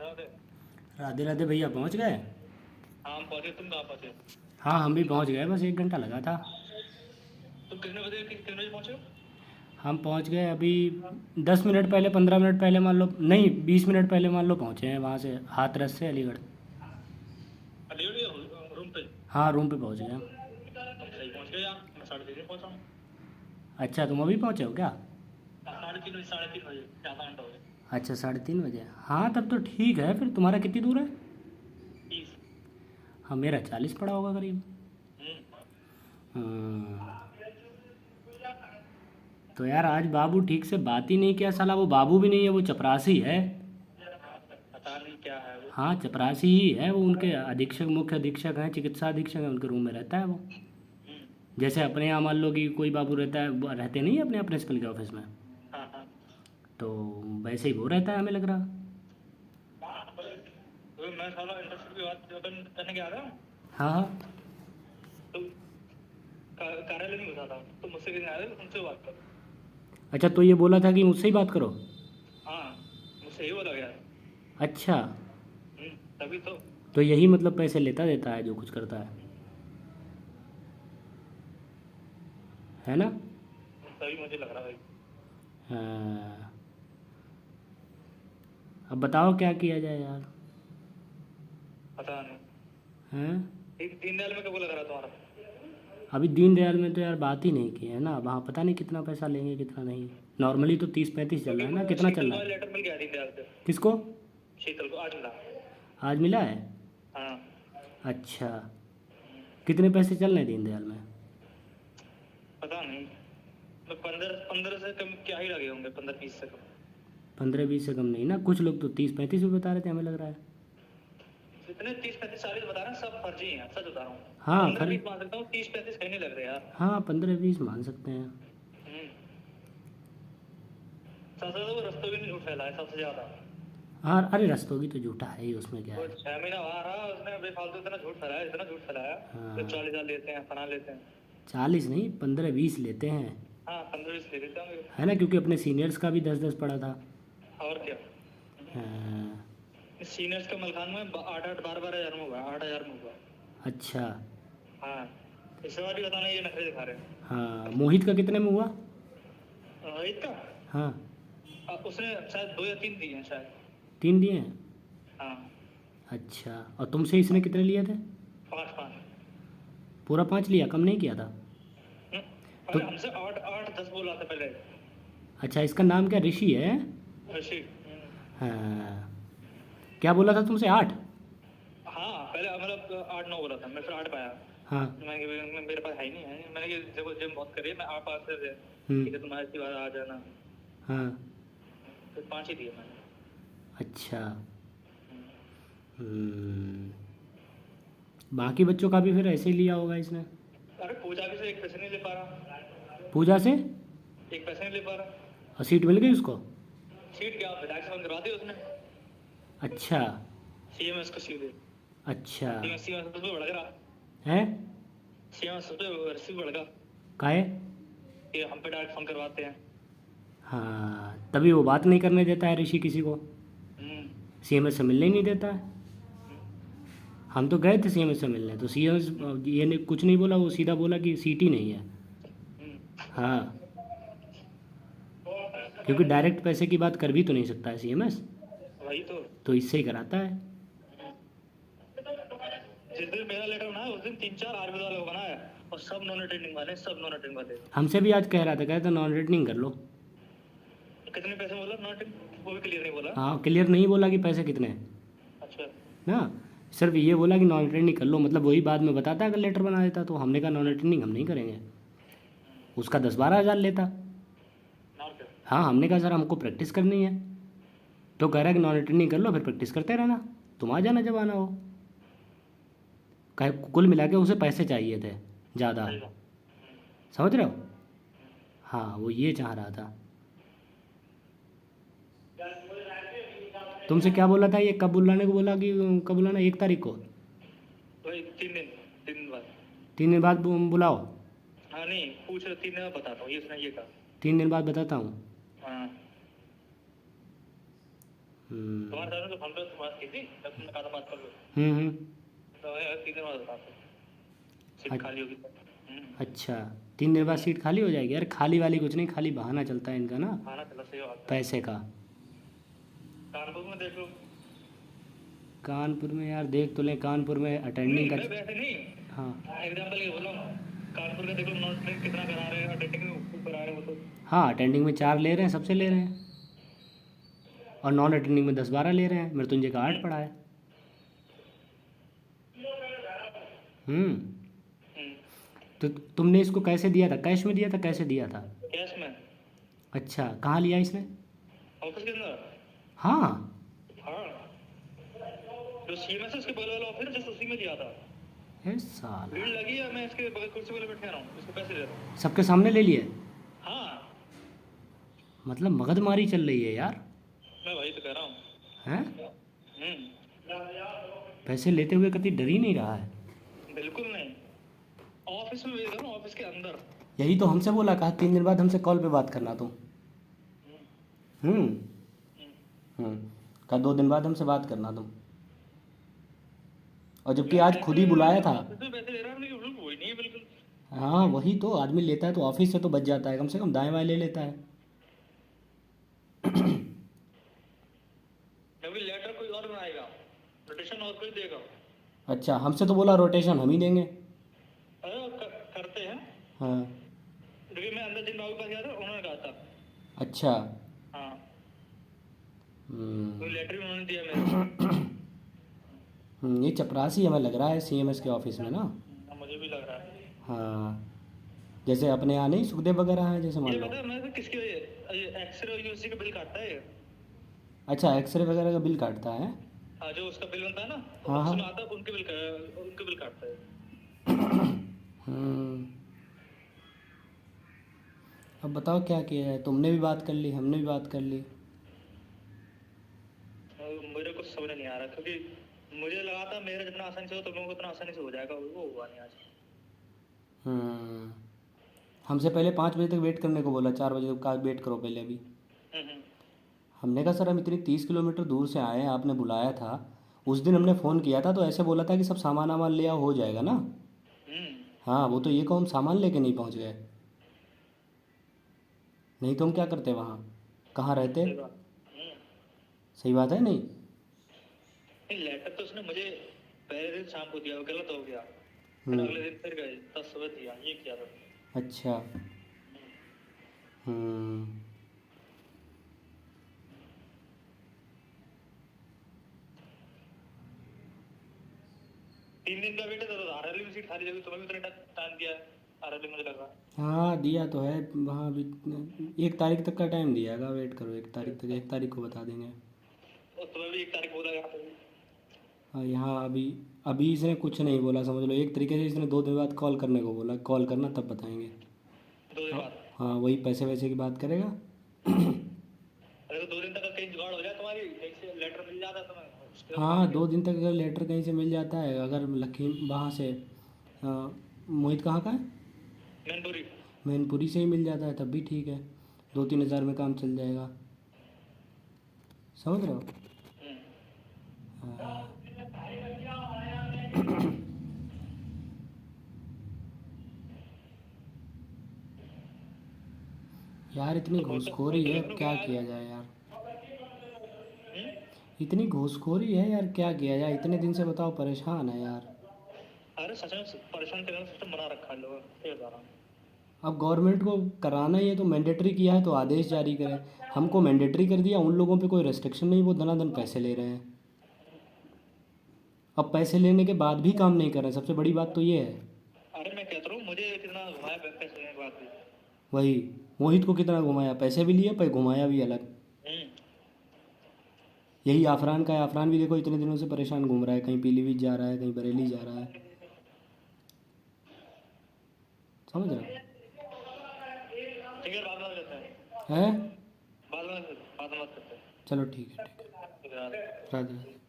राधे। राधे राधे भैया, पहुंच गए? हाँ हम पहुँचे, तुम कहाँ पहुँचे? हाँ हम भी पहुंच गए, बस 1 घंटा लगा था। तुम कितने बजे पहुँचे हो? हम पहुंच गए अभी 10 मिनट पहले, 15 मिनट पहले मान लो, नहीं 20 मिनट पहले मान लो पहुंचे हैं वहाँ से, हाथरस से अलीगढ़। अलीगढ़ या रूम पे? हाँ रूम पे पहुंच गए हम। तुम सही पहुँच गए यार, मैं 3:30 पहुँचा हूँ। अच्छा तुम अभी पहुंचे हो क्या? 3:30 बजे, 3:30 बजे, ज़्यादा घंटा हो गया। अच्छा 3:30 बजे, हाँ तब तो ठीक है। फिर तुम्हारा कितनी दूर है? 30। हाँ मेरा 40 पड़ा होगा करीब। हम्म। हाँ। तो यार आज बाबू ठीक से बात ही नहीं किया साला, वो बाबू भी नहीं है, वो चपरासी है। पता नहीं क्या है वो। हाँ चपरासी ही है वो, उनके अधीक्षक, मुख्य अधीक्षक हैं, चिकित्सा अधीक्षक हैं, उनके रूम में रहता है वो। हम्म। जैसे अपने यहाँ मान लो कि कोई बाबू रहता है, रहते नहीं है अपने यहाँ प्रिंसिपल के ऑफिस में, हाँ हाँ। तो वैसे ही वो रहता है, हमें लग रहा। तो मैं साला इंटर्नशिप की बात अपन करने गया था, हाँ हाँ। तो कार्यालय नहीं घुसा था, तो मुझसे कहने आया था कि तुमसे बात करो। अच्छा तो ये बोला था कि मुझसे ही बात करो? हाँ, मुझसे ही बोला गया। अच्छा, तभी तो यही मतलब पैसे लेता देता है जो कुछ करता है ना? तभी मुझे लग रहा भाई। हाँ। अब बताओ क्या किया जाए यार। पता नहीं। हैं? दीनदयाल में कब लग रहा तुम्हारा? अभी दीनदयाल में तो यार बात ही नहीं की है ना, वहाँ पता नहीं कितना पैसा लेंगे कितना नहीं। नॉर्मली तो 30-35 चल रहा है ना, कितना चल शीतल रहा को है? लेटर मिल गया दीनदयाल से। किसको? शीतल को आज मिला। आज मिला है? हाँ। अच्छा, कितने पैसे चल रहे हैं दीनदयाल में? पता नहीं, तो 15 से कम क्या ही लगे होंगे, 15-20 से कम। 15-20 से कम नहीं ना, कुछ लोग तो 30-35 भी बता रहे थे, हमें लग रहा है। इतने 30-35 सारे बता रहे हैं, सब फर्जी हैं, सच बता रहा हूँ। हाँ 15-20 मान सकता हूँ, 30-35 कहीं नहीं लग रहे यार। हाँ 15-20 मान सकते हैं। हम्म। सबसे ज्यादा वो रस्तों भी नहीं झूठ फैला है, सबसे ज्यादा। हाँ अरे रस्तोगी तो झूठा है ही, उसमें क्या वो है। 6 महीना वहाँ रहा, उसने बेफालतू इतना झूठ फैलाया, इतना झूठ फैलाया। तो हाँ 40,000 लेते हैं, फना लेते हैं। 40 नहीं, 15-20 लेते हैं। हाँ 15-20 ले लेते होंगे। है ना, क्योंकि अपने सीनियर्स का भी 10-10 पड़ा था। और क्या। हाँ। सीनियर्स का मलखान में 8-8, 12-12 हज़ार में हुआ, 8,000 में हुआ। अच्छा। हाँ, इस बार भी बताना, ये नखरे दिखा रहे हैं। हाँ मोहित का कितने में हुआ? इतना हाँ उसने शायद 2 या 3 दिए हैं शायद। 3 दिए हैं। हाँ। अच्छा, और तुमसे इसने कितने लिए थे? 5-5। पूरा 5 लिया, कम नहीं किया था? तो पहले हमसे 8-8-10 बोला था पहले। अच्छा, इसका नाम क्या, ऋषि है? ऋषि। हाँ। क्या बोला था तुमसे, 8? हाँ पहले मतलब 8-9 बोला था, मैं फिर 8 पाया। हाँ। मेरे पास है ही नहीं है, मैंने कि देखो जिम बहुत करी है, मैं 8 पास से ठीक है, तुम्हारे इसी बार आ जाना। हाँ। फिर 5 ही दिए मैंने। अच्छा। बाकी बच्चों का भी फिर ऐसे ही लिया होगा इसने। अरे पूजा भी से एक पैसे नहीं ले पा रहा। पूजा से? एक पैसे नहीं ले पा रहा। और सीट मिल गई उसको? सीट क्या, विधायक से करवा दी उसने। अच्छा। सीएमएस को सीधे। अच्छा। सीएमएस पे बढ़ गया। है? सीएमएस पे रिसीव बढ़ गया। काहे? ये हम पे डायरेक्ट फोन करवाते हैं। हाँ तभी वो बात नहीं करने देता है ऋषि किसी को, सीएमएस से मिलने ही नहीं देता है। हम तो गए थे सीएमएस से मिलने, तो सीएमएस ये ने कुछ नहीं बोला, वो सीधा बोला कि सीट ही नहीं है। हाँ, क्योंकि डायरेक्ट पैसे की बात कर भी तो नहीं सकता है सीएमएस, वही तो इससे ही कराता है। जिस दिन मेरा लेटर बना उस दिन 3-4 आर्मी वाले को बनाया, और सब नॉन अटेंडिंग वाले, सब नॉन अटेंडिंग वाले। हमसे भी आज कह रहा था, कहता नॉन रेटनिंग कर लो। कितने पैसे बोला नॉन अटेंडिंग, वो भी क्लियर नहीं बोला। हाँ क्लियर नहीं बोला कि पैसे कितने हैं अच्छा। ना, सिर्फ ये बोला कि नॉन अटेंडिंग कर लो, मतलब वही बाद में बताता अगर लेटर बना देता, तो हमने कहा नॉन अटेंडिंग हम नहीं करेंगे। उसका 10-12 हज़ार लेता। हाँ हमने कहा सर हमको प्रैक्टिस करनी है, तो कह रहा है कि नॉन अटेंडिंग कर लो, फिर प्रैक्टिस करते रहना, तुम आ जाना जब आना हो। कहे कुल मिला के उसे पैसे चाहिए थे ज़्यादा, समझ रहे हो? हाँ वो ये चाह रहा था। तुमसे क्या बोला था ये, कब बुलाने को बोला, कि कब बुलाना, 1 तारीख को? वही 3 दिन बाद। 3 दिन बाद बुलाओ। हाँ नहीं पूछ रहे, 3 दिन बाद बताता हूँ, ये उसने ये कहा। 3 दिन बाद बताता हूँ। हाँ। तुम्हारे साथ में तो फोन पे तो बात की थी, जब तुमने कहा था बात कर लो, हम्म। तो यार 3 दिन बाद बता दो, सीट खाली होगी तो। अच्छा, 3 दिन बाद सीट खाली हो जाएगी? यार खाली वाली कुछ नहीं, खाली बहाना चलता है इनका ना, खाना चला सही बात है। पैसे का। कानपुर में देख लो। कानपुर में यार देख तो लें, कानपुर में अटेंडिंग नहीं, का। मैं वैसे नहीं, हाँ एग्जाम्पल ये बोल रहा हूँ, कानपुर का देख लो, नॉन स्ट्रिंग कितना करा रहे हैं, अटेंडिंग में ऊपर आ रहे हैं वो तो। हाँ, अटेंडिंग में 4 ले रहे हैं, सबसे ले रहे हैं, और नॉन अटेंडिंग में 10-12 ले रहे हैं। मृत्युंजय का 8 पड़ा है। हम्म। हम्म, तो तुमने इसको कैसे दिया था? कैश में दिया था, कैसे दिया था? कैश में, अच्छा, कहाँ लिया इसने? ऑफिस के अंदर। हाँ। हाँ, जो सीएमएस है उसके बगल वाला ऑफिस है, जस्ट उसी में लिया था। ए साला, भीड़ लगी है, मैं इसके बगल कुर्सी वाले बैठे रहा हूँ, इसको पैसे दे रहा हूँ। सबके सामने ले लिए? हाँ, मतलब मगजमारी चल रही है यार। मैं वही तो कह रहा हूँ। हैं? हम्म, पैसे लेते हुए कभी डर ही नहीं रहा है। बिल्कुल नहीं, ऑफिस में भेज रहा हूँ, ऑफिस के अंदर। यही तो हमसे बोला, कहा 3 दिन बाद हमसे कॉल पे बात करना तुम। हम्म। कहा 2 दिन बाद हमसे बात करना तुम, और जबकि आज खुद ही बुलाया था। ऑफिस में पैसे ले रहा हूँ, लेकिन बिल्कुल वही नहीं है, बिल्कुल। हाँ वही तो, आदमी लेता है तो ऑफिस से तो बच जाता है, कम से कम दाएं बाएं ले लेता है। क्योंकि लेटर कोई और बनाएगा, रोटेशन और कोई देगा। अच्छा, हमसे तो बोला रोटेशन हम ही देंगे। अरे करते हैं, हाँ। क्योंकि मैं अंदर जिन बाबू के पास गया था, उन्होंने कहा था। अच्छा। हाँ, हम्म। कोई लेटर भी उन्होंने दिया मेरे को। ये चपरासी हमें लग रहा है सीएमएस के ऑफिस में ना। मुझे भी लग रहा है। हाँ, जैसे अपने यहाँ नहीं सुखदेव वगैरह हैं, जैसे मान ये लो। पता है मैं तो किसके, एक्सरे और यूसी का बिल काटता है ये। अच्छा, एक्सरे वगैरह का बिल काटता है? हाँ, जो उसका बिल बनता है ना, हाँ हाँ। उसमें आता है, उनके बिल काटता है। हम्म। अब बताओ क्या किया है? तुमने भी बात कर ली, हमने भी बात कर ली। और मेरे को समझ नहीं आ रहा, क्योंकि मुझे लगा था मेरा जितना आसानी से हो, तुम लोगों को उतना आसानी से हो जाएगा, वो हुआ नहीं आज। हमसे पहले 5 बजे तक वेट करने को बोला, 4 बजे तक का वेट करो पहले अभी। हम्म, हमने कहा सर हम इतनी 30 किलोमीटर दूर से आए हैं, आपने बुलाया था। उस दिन हमने फ़ोन किया था तो ऐसे बोला था कि सब सामान वामान ले आओ, हो जाएगा ना। हम्म, हाँ, वो तो ये कहो हम सामान लेके नहीं पहुंच गए, नहीं तो हम क्या करते वहाँ, कहाँ रहते? सही बात। सही बात है नहीं? नहीं, लेटर तो उसने मुझे पहले दिन शाम को दिया, वो गलत हो गया, फिर अगले दिन फिर गए 10 सुबह दिया, ये किया था। अच्छा। हम्म। 3 दिन का वेट है, तो आरएलए में सीट खाली लगी, तुम्हें भी उतना टाइम दिया है आरएलए, मुझे लगा। हाँ दिया तो है, वहाँ भी 1 तारीख तक का टाइम दिया है, वेट करो 1 तारीख तक, 1 तारीख को बता देंगे। और तुम्हें भी 1 तारीख बोला यहाँ पे भी। हाँ, यहाँ अभी अभी इसने कुछ नहीं बोला, समझ लो एक तरीके से इसने 2 दिन बाद कॉल करने को बोला, कॉल करना तब बताएंगे। 2 दिन बाद। हाँ, वही पैसे वैसे की बात करेगा। अरे तो 2 दिन तक का कहीं जुगाड़ हो जाए, तुम्हारी कहीं से लेटर मिल जाता तुम्हें, उसके बाद हाँ, 2 दिन तक अगर लेटर कहीं से मिल जाता है, अगर वहाँ से मोहित कहाँ का है? मैनपुरी। मैनपुरी से ही मिल जाता है तब भी ठीक है, 2-3 हज़ार में काम चल जाएगा, समझ रहे हो? हाँ। यार इतनी घूसखोरी है, अब क्या किया जाए यार, इतनी घूसखोरी है यार, क्या किया जाए, इतने दिन से बताओ परेशान है यार। अरे सच में परेशान करने का सिस्टम बना रखा है लोगों ने, ये बता रहा हूँ। अब गवर्नमेंट को कराना ही है तो मैंडेटरी किया है तो आदेश जारी करें। हमको मैंडेटरी कर दिया, उन लोगों पे कोई रेस्ट्रिक्शन नहीं, वो धनाधन पैसे ले रहे हैं। अब पैसे लेने के बाद भी काम नहीं कर रहे हैं, सबसे बड़ी बात तो ये है। अरे मैं कहता हूँ, मुझे कितना घुमाया पैसे लेने के बाद भी। वही, मोहित को कितना घुमाया, पैसे भी लिए पर घुमाया भी अलग। हम्म, यही आफरान का है, आफरान भी देखो इतने दिनों से परेशान घूम रहा है, कहीं पीलीभीत जा रहा है, कहीं बरेली जा रहा है, समझ रहे हो? ठीक है, बाद में लेते हैं, हैं? बाद में बात करते हैं। चलो ठीक है, ठीक है। ठीक है। राधे।